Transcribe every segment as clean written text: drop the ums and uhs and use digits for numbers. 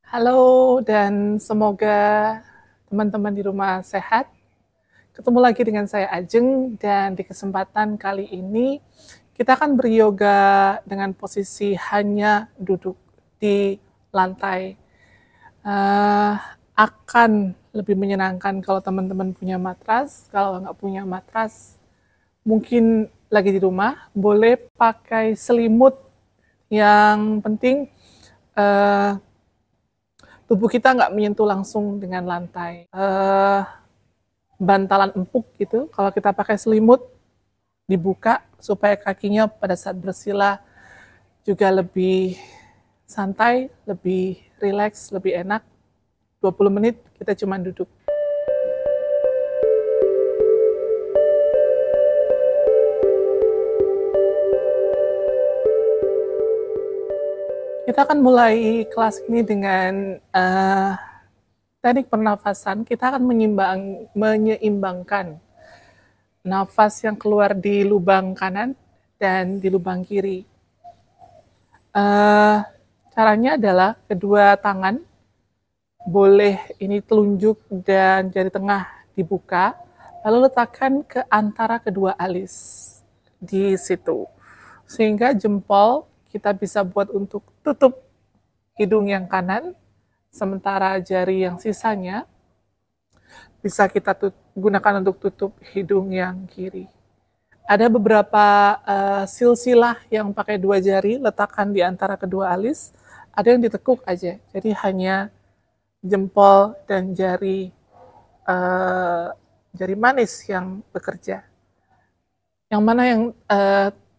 Halo dan semoga teman-teman di rumah sehat. Ketemu lagi dengan saya Ajeng dan di kesempatan kali ini kita akan beryoga dengan posisi hanya duduk di lantai. Eh, akan lebih menyenangkan kalau teman-teman punya matras. Kalau nggak punya matras, mungkin lagi di rumah, boleh pakai selimut. Yang penting eh, tubuh kita nggak menyentuh langsung dengan lantai. Bantalan empuk gitu, kalau kita pakai selimut, dibuka supaya kakinya pada saat bersila juga lebih santai, lebih rileks, lebih enak. 20 menit kita cuma duduk. Kita akan mulai kelas ini dengan teknik pernafasan. Kita akan menyeimbangkan nafas yang keluar di lubang kanan dan di lubang kiri. Caranya adalah kedua tangan boleh ini telunjuk dan jari tengah dibuka, lalu letakkan ke antara kedua alis di situ. Sehingga jempol kita bisa buat untuk tutup hidung yang kanan, sementara jari yang sisanya bisa kita gunakan untuk tutup hidung yang kiri. Ada beberapa silsilah yang pakai dua jari, letakkan di antara kedua alis, ada yang ditekuk aja, jadi hanya jempol dan jari manis yang bekerja. Yang mana yang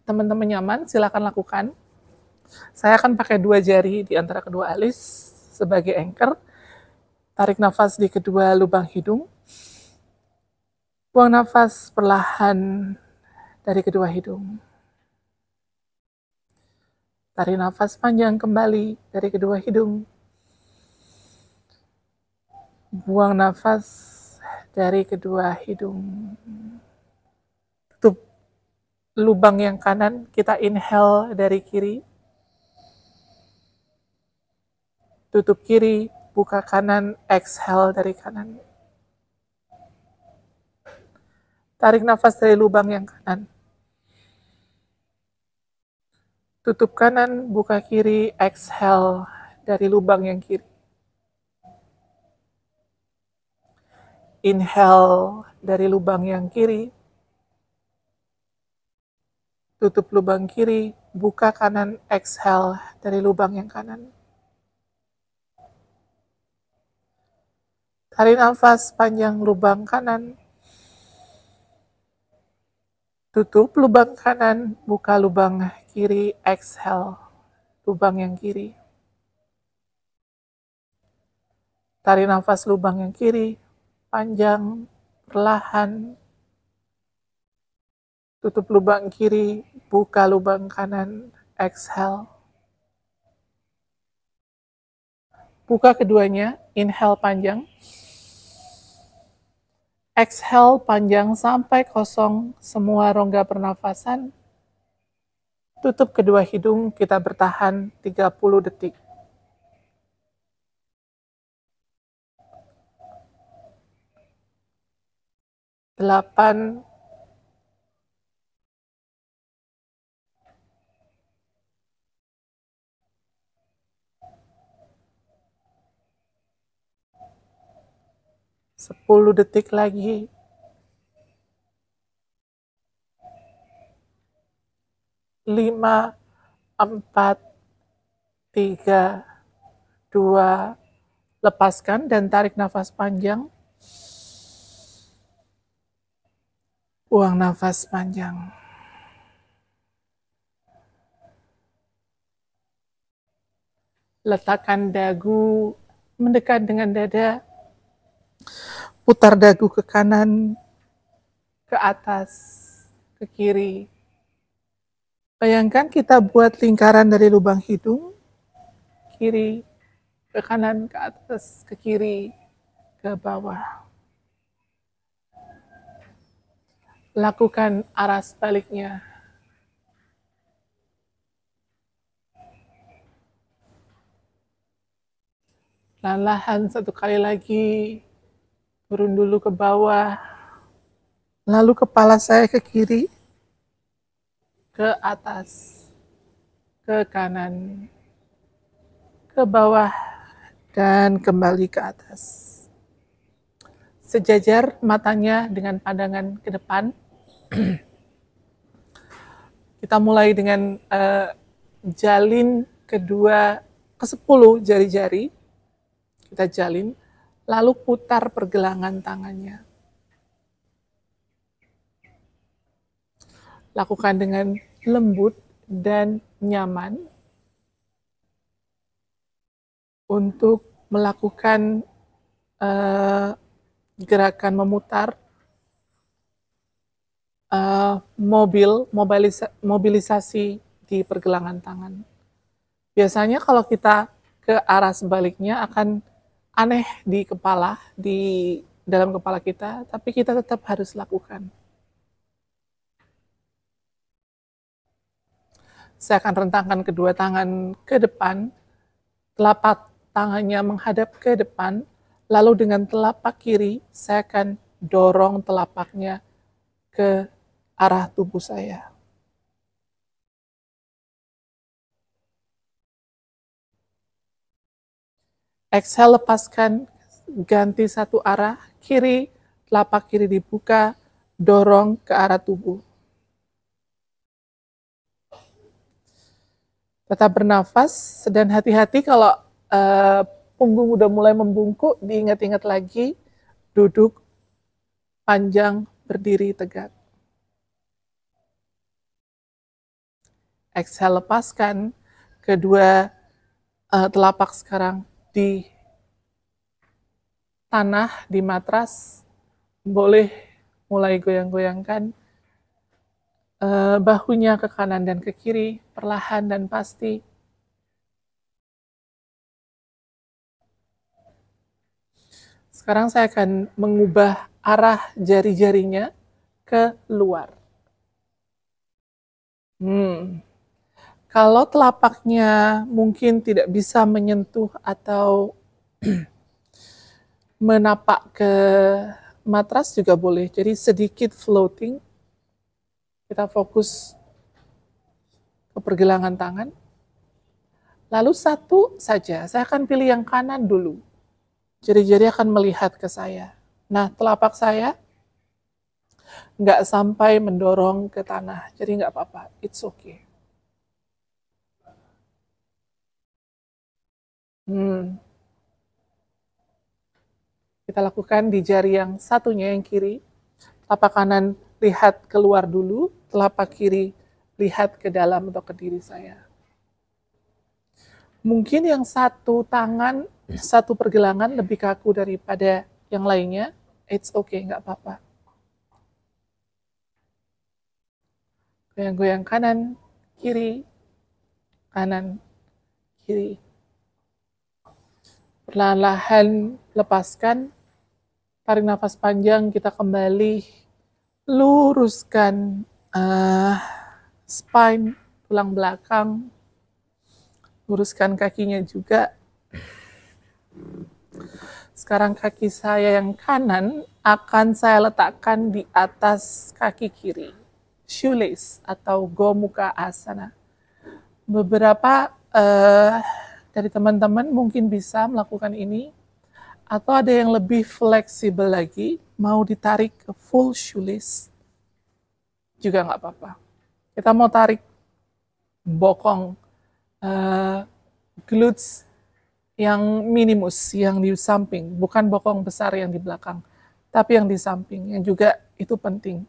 teman-teman nyaman, silakan lakukan. Saya akan pakai dua jari di antara kedua alis sebagai anchor. Tarik nafas di kedua lubang hidung. Buang nafas perlahan dari kedua hidung. Tarik nafas panjang kembali dari kedua hidung. Buang nafas dari kedua hidung. Tutup lubang yang kanan, kita inhale dari kiri. Tutup kiri, buka kanan, exhale dari kanan. Tarik nafas dari lubang yang kanan. Tutup kanan, buka kiri, exhale dari lubang yang kiri. Inhale dari lubang yang kiri. Tutup lubang kiri, buka kanan, exhale dari lubang yang kanan. Tarik nafas panjang lubang kanan. Tutup lubang kanan, buka lubang kiri, exhale lubang yang kiri. Tarik nafas lubang yang kiri, panjang, perlahan. Tutup lubang kiri, buka lubang kanan, exhale. Buka keduanya, inhale panjang. Exhale panjang sampai kosong semua rongga pernafasan. Tutup kedua hidung, kita bertahan 30 detik. 8, 10 detik lagi. 5, 4, 3, 2, lepaskan dan tarik nafas panjang. Buang nafas panjang. Letakkan dagu mendekat dengan dada. Putar dagu ke kanan, ke atas, ke kiri. Bayangkan kita buat lingkaran dari lubang hidung, kiri, ke kanan, ke atas, ke kiri, ke bawah. Lakukan arah sebaliknya. Perlahan satu kali lagi, turun dulu ke bawah, lalu kepala saya ke kiri, ke atas, ke kanan, ke bawah, dan kembali ke atas. Sejajar matanya dengan pandangan ke depan. Kita mulai dengan jalin kedua ke-10 jari-jari. Kita jalin, lalu putar pergelangan tangannya. Lakukan dengan lembut dan nyaman untuk melakukan gerakan memutar mobilisasi di pergelangan tangan. Biasanya kalau kita ke arah sebaliknya akan aneh di kepala, di dalam kepala kita, tapi kita tetap harus lakukan. Saya akan rentangkan kedua tangan ke depan, telapak tangannya menghadap ke depan, lalu dengan telapak kiri saya akan dorong telapaknya ke arah tubuh saya. Exhale, lepaskan, ganti satu arah, kiri, telapak kiri dibuka, dorong ke arah tubuh. Tetap bernafas, dan hati-hati kalau punggung udah mulai membungkuk, diingat-ingat lagi, duduk panjang, berdiri tegak. Exhale, lepaskan, kedua telapak sekarang di tanah, di matras, boleh mulai goyang-goyangkan bahunya ke kanan dan ke kiri, perlahan dan pasti. Sekarang saya akan mengubah arah jari-jarinya ke luar. Kalau telapaknya mungkin tidak bisa menyentuh atau menapak ke matras juga boleh. Jadi sedikit floating. Kita fokus ke pergelangan tangan. Lalu satu saja, saya akan pilih yang kanan dulu. Jari-jari akan melihat ke saya. Nah, telapak saya nggak sampai mendorong ke tanah. Jadi nggak apa-apa, it's okay. Kita lakukan di jari yang satunya, yang kiri. Telapak kanan lihat keluar dulu, telapak kiri lihat ke dalam atau ke diri saya. Mungkin yang satu tangan, satu pergelangan lebih kaku daripada yang lainnya, it's okay, nggak apa-apa. Goyang-goyang kanan, kiri, kanan, kiri. Perlahan-lahan lepaskan, tarik nafas panjang, kita kembali luruskan spine, tulang belakang, luruskan kakinya juga. Sekarang kaki saya yang kanan akan saya letakkan di atas kaki kiri, shoelace atau Gomukhya Asana. Beberapa dari teman-teman mungkin bisa melakukan ini, atau ada yang lebih fleksibel lagi, mau ditarik ke full shoelace, juga nggak apa-apa. Kita mau tarik bokong glutes yang minimus, yang di samping, bukan bokong besar yang di belakang, tapi yang di samping, yang juga itu penting.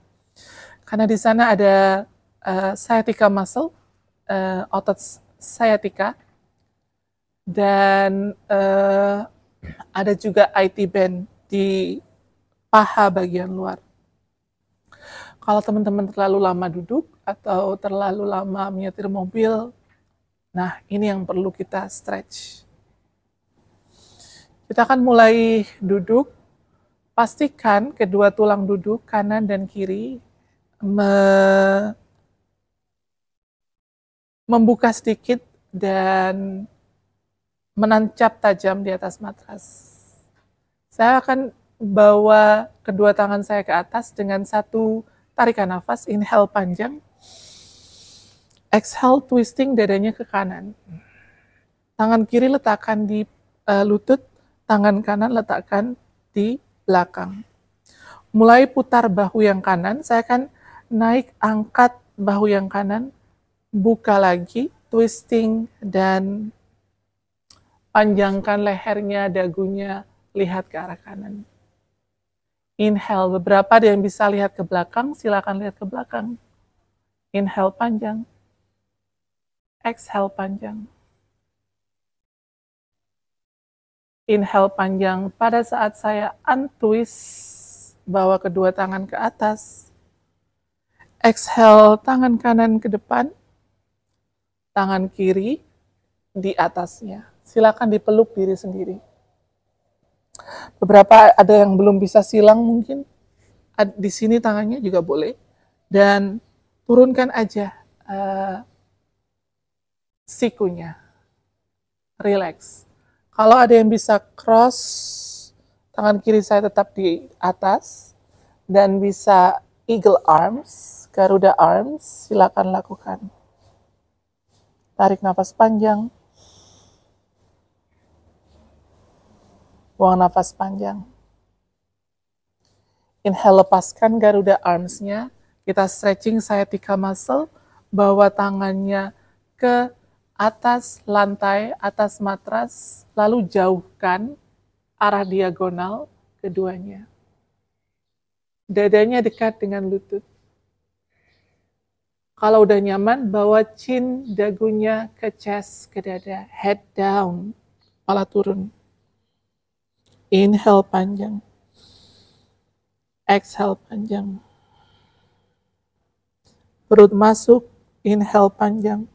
Karena di sana ada sciatica muscle, otot sciatica, dan ada juga IT band di paha bagian luar. Kalau teman-teman terlalu lama duduk atau terlalu lama menyetir mobil, nah ini yang perlu kita stretch. Kita akan mulai duduk, pastikan kedua tulang duduk kanan dan kiri membuka sedikit dan menancap tajam di atas matras. Saya akan bawa kedua tangan saya ke atas dengan satu tarikan nafas, inhale panjang, exhale twisting dadanya ke kanan. Tangan kiri letakkan di lutut, tangan kanan letakkan di belakang. Mulai putar bahu yang kanan, saya akan naik angkat bahu yang kanan, buka lagi, twisting dan panjangkan lehernya, dagunya, lihat ke arah kanan. Inhale, beberapa ada yang bisa lihat ke belakang, silakan lihat ke belakang. Inhale panjang. Exhale panjang. Inhale panjang. Pada saat saya untwist, bawa kedua tangan ke atas. Exhale, tangan kanan ke depan. Tangan kiri di atasnya. Silakan dipeluk diri sendiri. Beberapa ada yang belum bisa silang mungkin. Di sini tangannya juga boleh. Dan turunkan aja sikunya. Relax. Kalau ada yang bisa cross, tangan kiri saya tetap di atas. Dan bisa eagle arms, Garuda arms, silakan lakukan. Tarik nafas panjang. Buang nafas panjang. Inhale, lepaskan Garuda arms-nya. Kita stretching sciatica muscle. Bawa tangannya ke atas lantai, atas matras. Lalu jauhkan arah diagonal keduanya. Dadanya dekat dengan lutut. Kalau udah nyaman, bawa chin, dagunya ke chest, ke dada. Head down, kepala turun. Inhale panjang. Exhale panjang. Perut masuk, inhale panjang.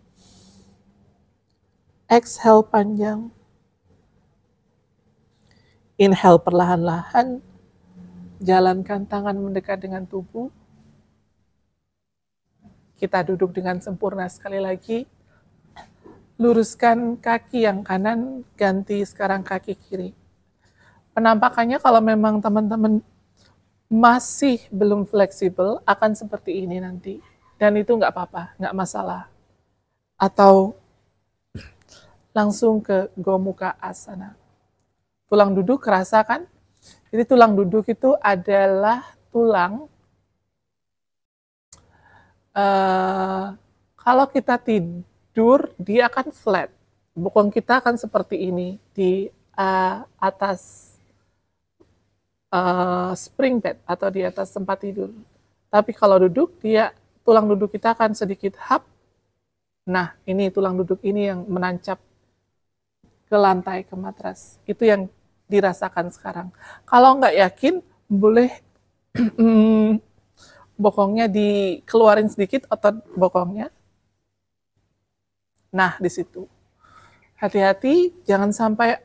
Exhale panjang. Inhale perlahan-lahan. Jalankan tangan mendekat dengan tubuh. Kita duduk dengan sempurna sekali lagi. Luruskan kaki yang kanan, ganti sekarang kaki kiri. Penampakannya kalau memang teman-teman masih belum fleksibel, akan seperti ini nanti. Dan itu nggak apa-apa, nggak masalah. Atau langsung ke Gomuka Asana. Tulang duduk kerasa kan? Jadi tulang duduk itu adalah tulang, kalau kita tidur, dia akan flat. Bokong kita akan seperti ini, di atas spring bed atau di atas tempat tidur. Tapi kalau duduk, tulang duduk kita akan sedikit hap. Nah, ini tulang duduk ini yang menancap ke lantai, ke matras. Itu yang dirasakan sekarang. Kalau nggak yakin, boleh bokongnya dikeluarin sedikit, otot bokongnya. Nah, di situ. Hati-hati, jangan sampai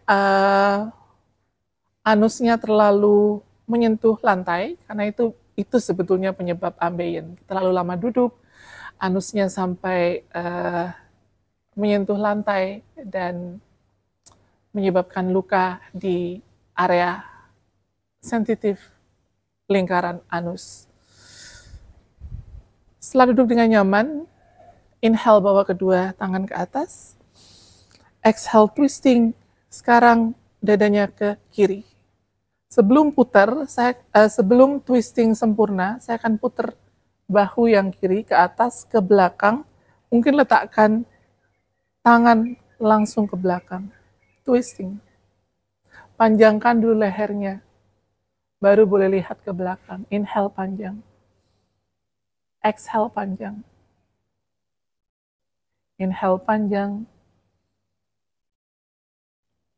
anusnya terlalu menyentuh lantai, karena itu sebetulnya penyebab ambeien. Terlalu lama duduk, anusnya sampai menyentuh lantai dan menyebabkan luka di area sensitif lingkaran anus. Setelah duduk dengan nyaman, inhale bawa kedua tangan ke atas, exhale twisting, sekarang dadanya ke kiri. Sebelum sebelum twisting sempurna, saya akan putar bahu yang kiri ke atas, ke belakang. Mungkin letakkan tangan langsung ke belakang. Twisting. Panjangkan dulu lehernya. Baru boleh lihat ke belakang. Inhale panjang. Exhale panjang. Inhale panjang.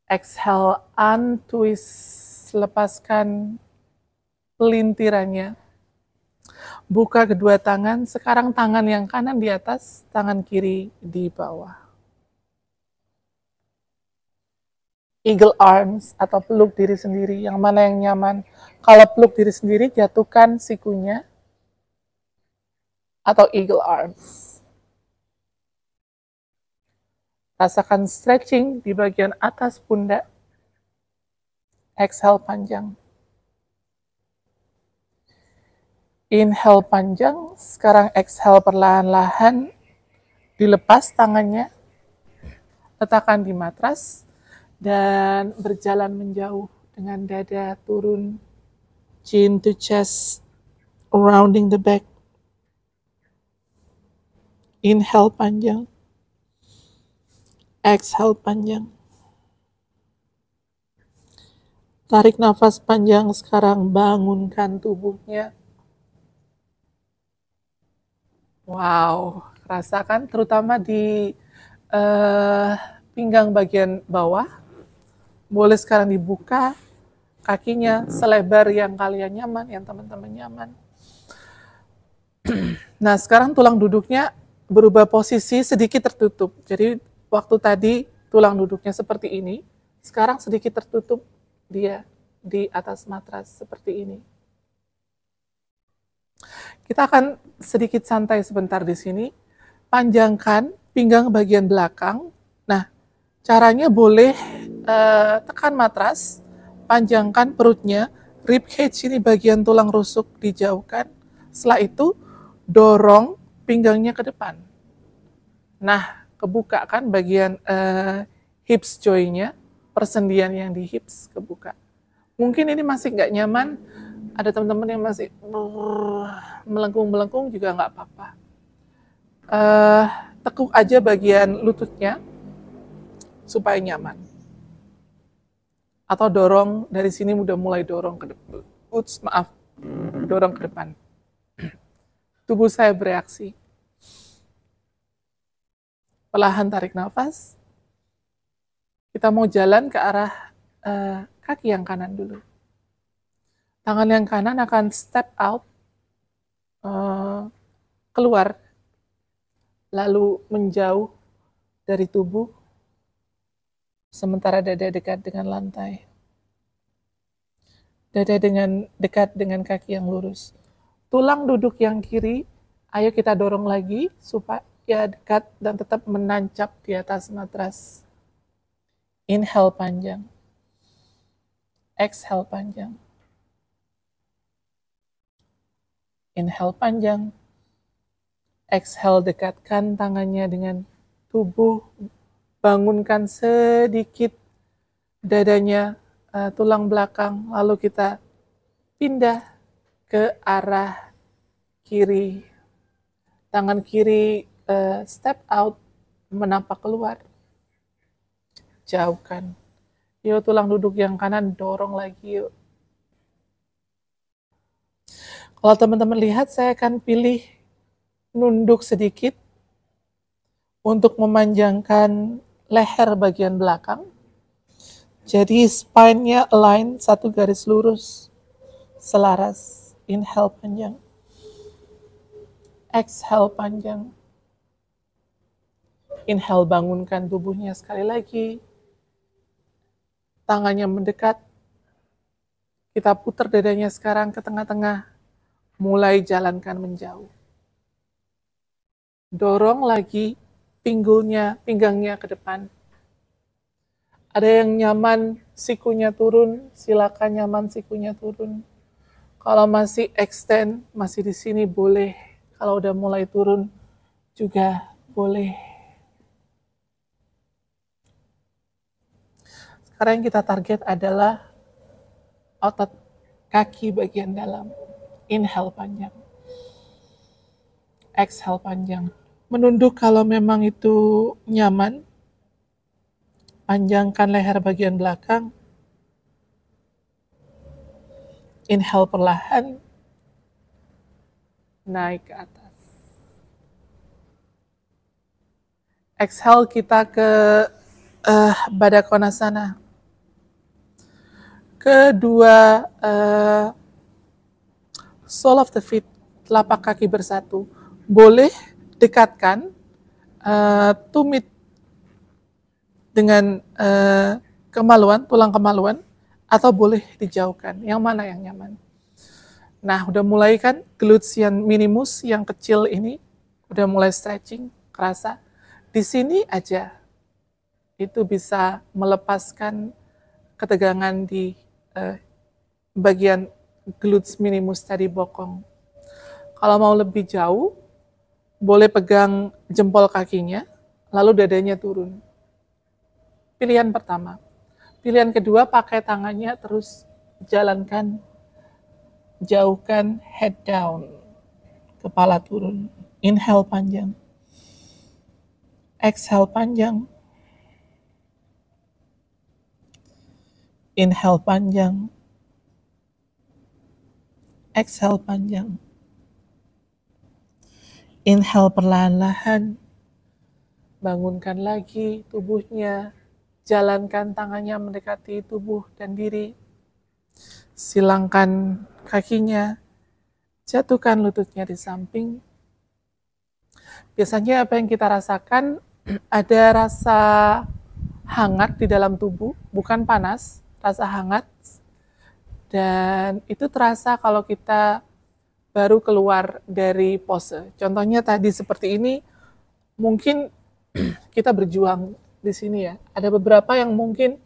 Exhale untwist. Lepaskan pelintirannya. Buka kedua tangan. Sekarang tangan yang kanan di atas, tangan kiri di bawah. Eagle arms atau peluk diri sendiri, yang mana yang nyaman. Kalau peluk diri sendiri, jatuhkan sikunya. Atau eagle arms. Rasakan stretching di bagian atas pundak. Exhale panjang. Inhale panjang, sekarang exhale perlahan-lahan, dilepas tangannya, letakkan di matras, dan berjalan menjauh dengan dada turun, chin to chest, rounding the back. Inhale panjang, exhale panjang. Tarik nafas panjang, sekarang bangunkan tubuhnya. Wow, rasakan terutama di pinggang bagian bawah. Boleh sekarang dibuka kakinya selebar yang kalian nyaman, yang teman-teman nyaman. Nah, sekarang tulang duduknya berubah posisi sedikit tertutup. Jadi waktu tadi tulang duduknya seperti ini, sekarang sedikit tertutup dia di atas matras seperti ini. Kita akan sedikit santai sebentar di sini. Panjangkan pinggang bagian belakang. Nah, caranya boleh tekan matras, panjangkan perutnya, rib cage ini bagian tulang rusuk dijauhkan. Setelah itu, dorong pinggangnya ke depan. Nah, kebuka kan bagian hips joint-nya, persendian yang di hips kebuka. Mungkin ini masih nggak nyaman, ada teman-teman yang masih melengkung-melengkung juga nggak apa-apa. Tekuk aja bagian lututnya supaya nyaman. Atau dorong dari sini udah mulai dorong ke depan. Dorong ke depan. Tubuh saya bereaksi. Perlahan tarik nafas. Kita mau jalan ke arah kaki yang kanan dulu. Tangan yang kanan akan step out, keluar, lalu menjauh dari tubuh, sementara dada dekat dengan lantai. Dada dekat dengan kaki yang lurus. Tulang duduk yang kiri, ayo kita dorong lagi supaya dekat dan tetap menancap di atas matras. Inhale panjang. Exhale panjang. Inhale panjang. Exhale, dekatkan tangannya dengan tubuh. Bangunkan sedikit dadanya, tulang belakang. Lalu kita pindah ke arah kiri. Tangan kiri step out, menapak keluar. Jauhkan. Yuk, tulang duduk yang kanan dorong lagi yuk. Kalau teman-teman lihat, saya akan pilih nunduk sedikit untuk memanjangkan leher bagian belakang. Jadi spine-nya align, satu garis lurus, selaras. Inhale panjang. Exhale panjang. Inhale, bangunkan tubuhnya sekali lagi. Tangannya mendekat. Kita putar dadanya sekarang ke tengah-tengah. Mulai jalankan menjauh. Dorong lagi pinggangnya ke depan. Ada yang nyaman sikunya turun, silakan nyaman sikunya turun. Kalau masih extend, masih di sini boleh. Kalau udah mulai turun juga boleh. Sekarang yang kita target adalah otot kaki bagian dalam. Inhale panjang. Exhale panjang. Menunduk kalau memang itu nyaman. Panjangkan leher bagian belakang. Inhale perlahan. Naik ke atas. Exhale kita ke Baddha Konasana. Kedua sole of the feet, telapak kaki bersatu. Boleh dekatkan tumit dengan kemaluan, tulang kemaluan, atau boleh dijauhkan. Yang mana yang nyaman? Nah, udah mulai kan gluteus minimus yang kecil ini, udah mulai stretching, kerasa. Di sini aja, itu bisa melepaskan ketegangan di bagian glutes minimus tadi bokong. Kalau mau lebih jauh, boleh pegang jempol kakinya, lalu dadanya turun. Pilihan pertama. Pilihan kedua, pakai tangannya terus jalankan, jauhkan head down, kepala turun. Inhale panjang, exhale panjang, inhale panjang, exhale panjang. Inhale perlahan-lahan, bangunkan lagi tubuhnya, jalankan tangannya mendekati tubuh dan diri, silangkan kakinya, jatuhkan lututnya di samping. Biasanya apa yang kita rasakan, ada rasa hangat di dalam tubuh, bukan panas, rasa hangat, dan itu terasa kalau kita baru keluar dari pose. Contohnya tadi seperti ini, mungkin kita berjuang di sini ya. Ada beberapa yang mungkin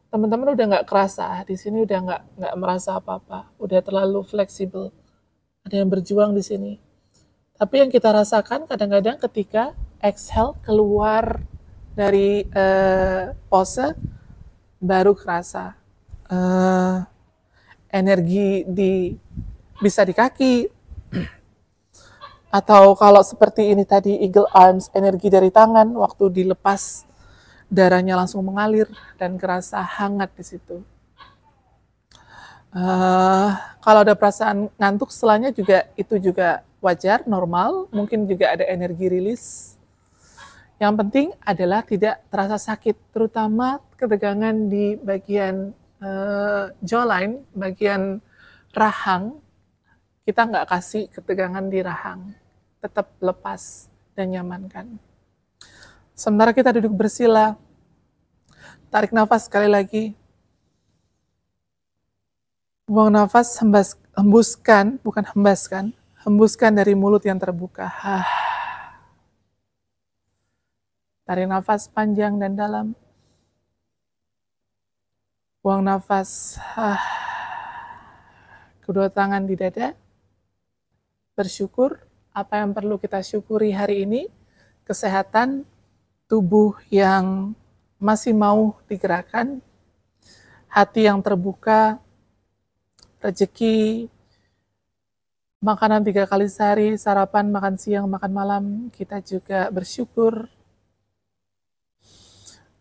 teman-teman udah nggak kerasa, di sini udah nggak merasa apa-apa, udah terlalu fleksibel. Ada yang berjuang di sini. Tapi yang kita rasakan kadang-kadang ketika exhale keluar dari pose, baru kerasa energi bisa di kaki, atau kalau seperti ini tadi eagle arms, energi dari tangan waktu dilepas darahnya langsung mengalir dan kerasa hangat di situ. Kalau ada perasaan ngantuk setelahnya juga itu juga wajar, normal, mungkin juga ada energi rilis. Yang penting adalah tidak terasa sakit, terutama ketegangan di bagian jawline, bagian rahang. Kita nggak kasih ketegangan di rahang, tetap lepas dan nyamankan. Sementara kita duduk bersila, tarik nafas sekali lagi, buang nafas, hembuskan, bukan hembaskan, hembuskan dari mulut yang terbuka. Tarik nafas panjang dan dalam, buang nafas, kedua tangan di dada, bersyukur apa yang perlu kita syukuri hari ini, kesehatan, tubuh yang masih mau digerakkan, hati yang terbuka, rezeki, makanan 3 kali sehari, sarapan, makan siang, makan malam, kita juga bersyukur.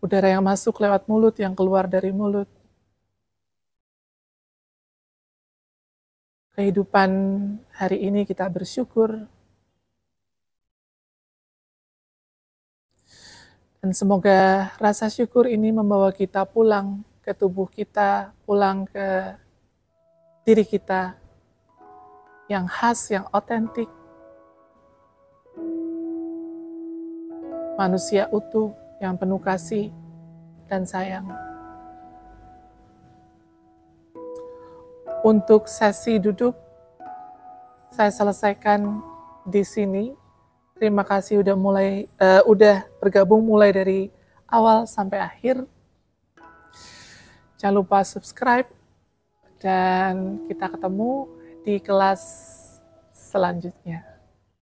Udara yang masuk lewat mulut, yang keluar dari mulut. Kehidupan hari ini kita bersyukur. Dan semoga rasa syukur ini membawa kita pulang ke tubuh kita, pulang ke diri kita yang khas, yang otentik. Manusia utuh yang penuh kasih dan sayang. Untuk sesi duduk, saya selesaikan di sini. Terima kasih udah bergabung mulai dari awal sampai akhir. Jangan lupa subscribe dan kita ketemu di kelas selanjutnya.